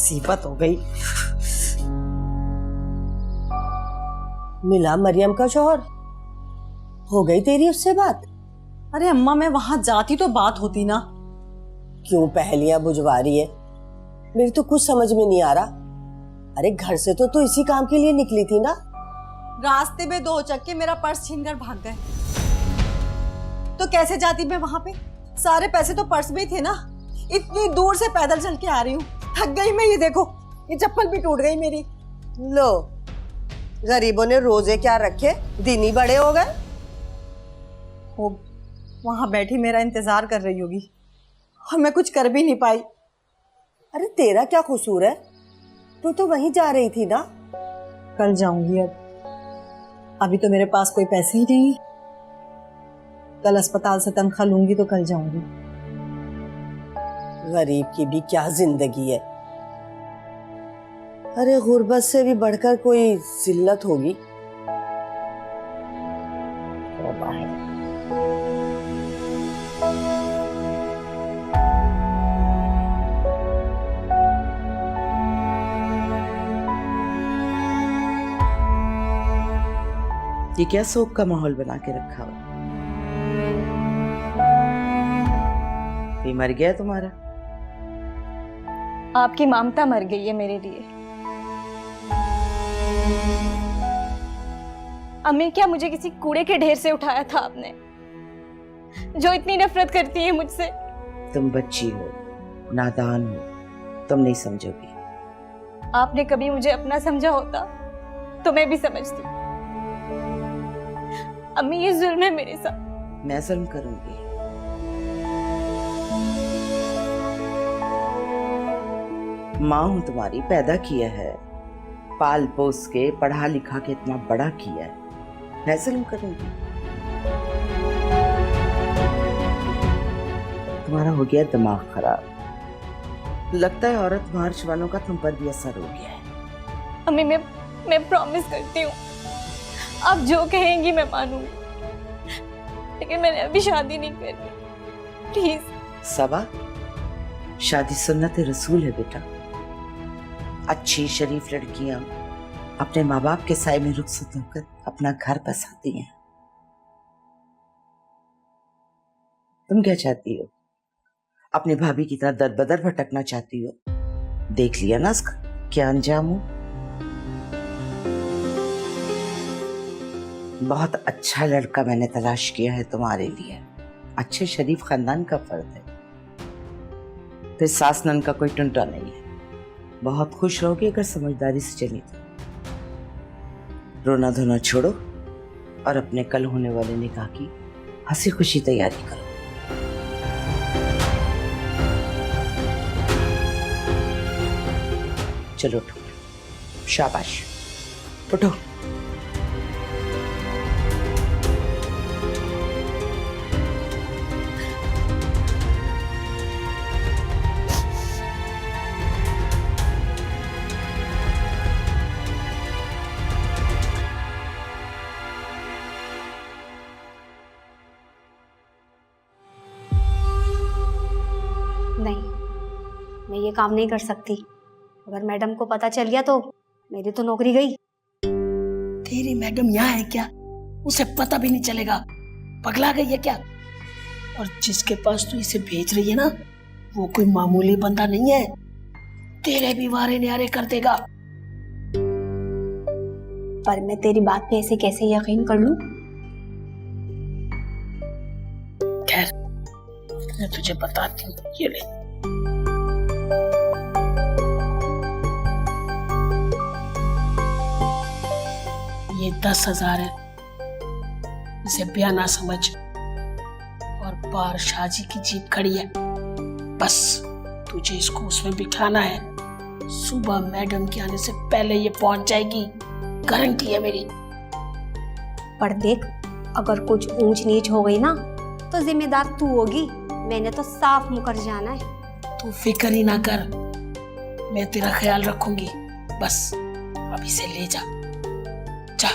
मुसीबत हो गई। मिला मरियम का शौहर? हो गई तेरी उससे बात? अरे अम्मा, मैं वहां जाती तो बात होती ना। क्यों पहेलियां बुझवा रही है? मेरी तो कुछ समझ में नहीं आ रहा। अरे घर से तो इसी काम के लिए निकली थी ना। रास्ते में 2 चक्के मेरा पर्स छीनकर भाग गए, तो कैसे जाती मैं वहां पे? सारे पैसे तो पर्स में ही थे ना। इतनी दूर से पैदल चल के आ रही हूँ, थक गई मैं। ये देखो, ये चप्पल भी टूट गई मेरी। लो, गरीबों ने रोजे क्या रखे, दिन ही बड़े हो गए। वो वहां बैठी मेरा इंतजार कर रही होगी और मैं कुछ कर भी नहीं पाई। अरे तेरा क्या कसूर है? तू तो वहीं जा रही थी ना। कल जाऊंगी। अब अभी तो मेरे पास कोई पैसे ही नहीं। कल अस्पताल से तनख्वाह लूंगी तो कल जाऊंगी। गरीब की भी क्या जिंदगी है। अरे गुर्बत से भी बढ़कर कोई जिल्लत होगी। ये क्या शोक का माहौल बना के रखा हुआ? ये मर गया तुम्हारा? आपकी ममता मर गई है मेरे लिए। अम्मी, क्या मुझे किसी कूड़े के ढेर से उठाया था आपने, जो इतनी नफरत करती है मुझसे? तुम बच्ची हो, नादान हो, तुम नहीं समझोगी। आपने कभी मुझे अपना समझा होता तो मैं भी समझती। अम्मी, ये जुल्म है मेरे साथ। मैं जुल्म करूंगी? माँ हूं तुम्हारी, पैदा किया है, पाल पोस के पढ़ा लिखा के इतना बड़ा किया है। मैं जुल्म करूंगी? तुम्हारा हो गया दिमाग खराब। लगता है औरत मार्चवानों का तुम पर भी असर हो गया है। अम्मी, मैं प्रॉमिस करती हूँ, आप जो कहेंगी मैं मानूंगी, लेकिन मैंने अभी शादी नहीं करनी, प्लीज। सबा, शादी सुन्नत रसूल है बेटा। अच्छी शरीफ लड़कियां अपने माँ बाप के साए में रुखसत होकर अपना घर बसाती हैं। तुम क्या चाहती हो? अपनी भाभी की तरह दर बदर भटकना चाहती हो? देख लिया ना उसका क्या अंजाम हो। बहुत अच्छा लड़का मैंने तलाश किया है तुम्हारे लिए। अच्छे शरीफ खानदान का फर्द है, तो सास नन का कोई टुंटा नहीं है। बहुत खुश रहोगे अगर समझदारी से चली तो। रोना धोना छोड़ो और अपने कल होने वाले निकाह की हंसी खुशी तैयारी करो। चलो उठो, शाबाश, उठो। नहीं, मैं ये काम नहीं कर सकती। अगर मैडम को पता चल गया तो मेरी तो नौकरी गई। तेरी मैडम यहाँ है क्या? उसे पता भी नहीं चलेगा। पगला गई है क्या? और जिसके पास तू इसे भेज रही है ना, वो कोई मामूली बंदा नहीं है। तेरे भी वारे न्यारे कर देगा। पर मैं तेरी बात पे ऐसे कैसे यकीन कर लूं? खैर, मैं तुझे बताती हूँ। ये ले, ये 10,000 है। इसे बयाना समझ। और बाहर शाहजी की जीप खड़ी है, बस तुझे इसको उसमें बिठाना है। सुबह मैडम के आने से पहले ये पहुंच जाएगी, गारंटी है मेरी। पर देख, अगर कुछ ऊंच नीच हो गई ना तो जिम्मेदार तू होगी। मैंने तो साफ मुकर जाना है। तू फिक्र ही ना कर, मैं तेरा ख्याल रखूंगी। बस अब इसे ले जा, जा।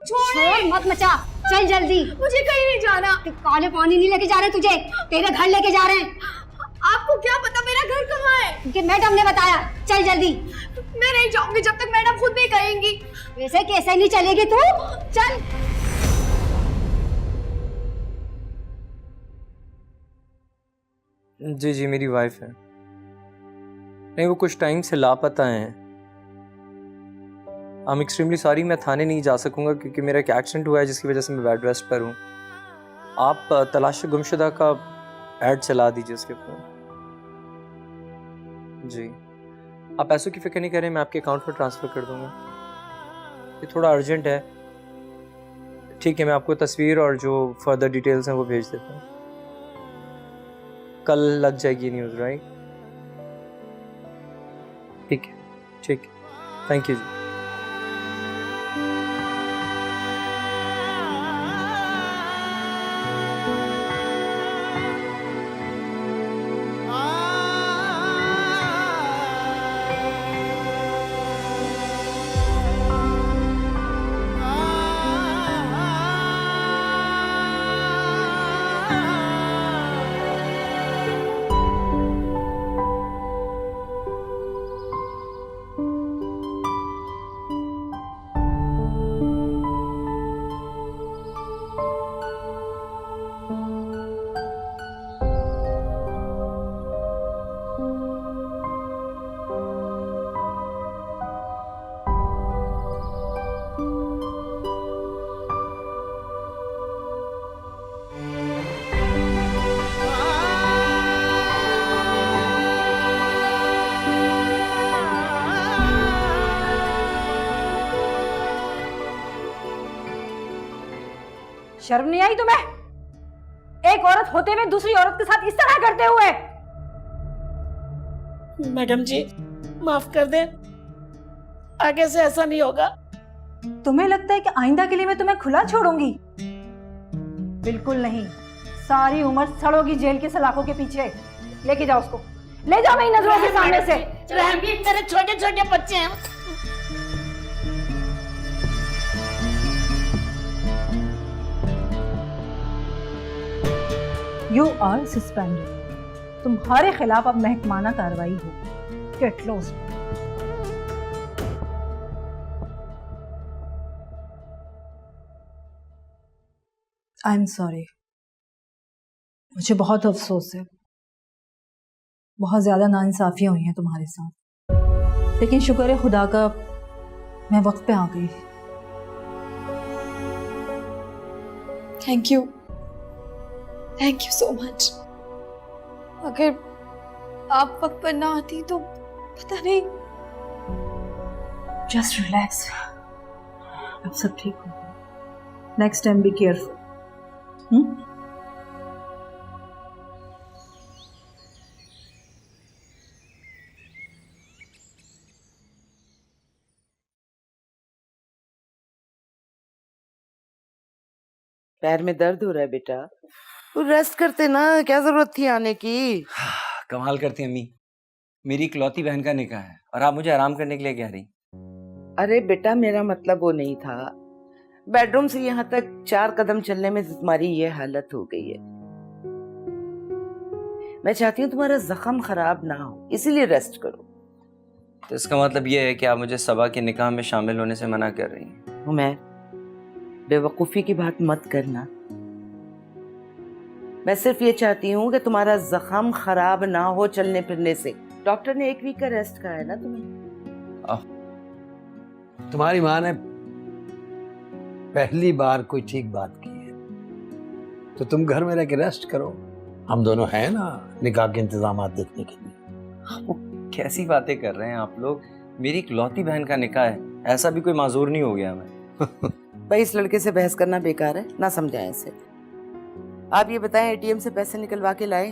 छोड़ शोर मत मचा, चल जल्दी। मुझे कहीं नहीं जाना। काले पानी नहीं लेके जा रहे तुझे, तेरे घर लेके जा रहे हैं। आपको क्या पता मेरा घर कहाँ है? क्योंकि मैडम ने बताया। चल जल्दी। मैं नहीं जाऊंगी जब तक मैडम खुद नहीं कहेंगी। वैसे कैसे नहीं चलेगी तू, चल। जी जी मेरी वाइफ है। नहीं, वो कुछ टाइम से लापता हैं। आई एम एक्सट्रीमली सॉरी, मैं थाने नहीं जा सकूंगा क्योंकि मेरा एक एक्सीडेंट हुआ है जिसकी वजह से मैं बेड रेस्ट पर हूँ। आप तलाश गुमशुदा का ऐड चला दीजिए उसके ऊपर। जी, आप पैसों की फिक्र नहीं करें, मैं आपके अकाउंट में ट्रांसफ़र कर दूंगा। ये थोड़ा अर्जेंट है। ठीक है, मैं आपको तस्वीर और जो फर्दर डिटेल्स हैं वो भेज देता हूँ। कल लग जाएगी न्यूज़, राइट? ठीक है, ठीक है, थैंक यू जी। शर्म नहीं आई तुम्हें? एक औरत होते हुए दूसरी औरत के साथ इस तरह करते हुए। मैडम जी माफ कर दें, आगे से ऐसा नहीं होगा। तुम्हें लगता है कि आइंदा के लिए मैं तुम्हें खुला छोड़ूंगी? बिल्कुल नहीं, सारी उम्र सड़ोगी जेल की सलाखों के पीछे। लेके जाओ उसको, ले जाओ मेरी नजरों के सामने से। मेरे छोटे छोटे बच्चे हैं। You are suspended. तुम्हारे खिलाफ अब महकमाना कार्रवाई होगी। Get lost. I am sorry, मुझे बहुत अफसोस है। बहुत ज्यादा नाइंसाफियां हुई हैं तुम्हारे साथ, लेकिन शुक्र है खुदा का मैं वक्त पे आ गई। Thank you so much. अगर आप वक्त पर ना आती तो पता नहीं। जस्ट रिलैक्स, अब सब ठीक होगा। Next time be careful. पैर में दर्द हो रहा है बेटा, तो रेस्ट करते ना, क्या जरूरत थी आने की। कमाल करती अम्मी, मेरी इकलौती बहन का निकाह है और आप मुझे आराम करने के लिए कह रही। अरे बेटा मेरा मतलब वो नहीं था, बेडरूम से यहाँ तक 4 कदम चलने में तुम्हारी ये हालत हो गई है। मैं चाहती हूँ तुम्हारा जख्म खराब ना हो, इसीलिए रेस्ट करो। तो इसका मतलब ये है कि आप मुझे सबा के निकाह में शामिल होने से मना कर रही हैं? मैं बेवकूफी की बात मत करना। मैं सिर्फ ये चाहती हूँ कि तुम्हारा जख्म खराब ना हो चलने फिरने से। डॉक्टर ने 1 वीक का रेस्ट कहा है ना तुम्हें। तुम्हारी माँ ने पहली बार कोई ठीक बात की है, तो तुम घर में रह के रेस्ट करो। हम दोनों हैं ना निकाह के इंतजामात देखने के लिए। वो कैसी बातें कर रहे हैं आप लोग? मेरी इकलौती बहन का निकाह है, ऐसा भी कोई माजूर नहीं हो गया मैं। भाई इस लड़के से बहस करना बेकार है, ना समझाएं इसे। आप ये बताएं एटीएम से पैसे निकलवा के लाए?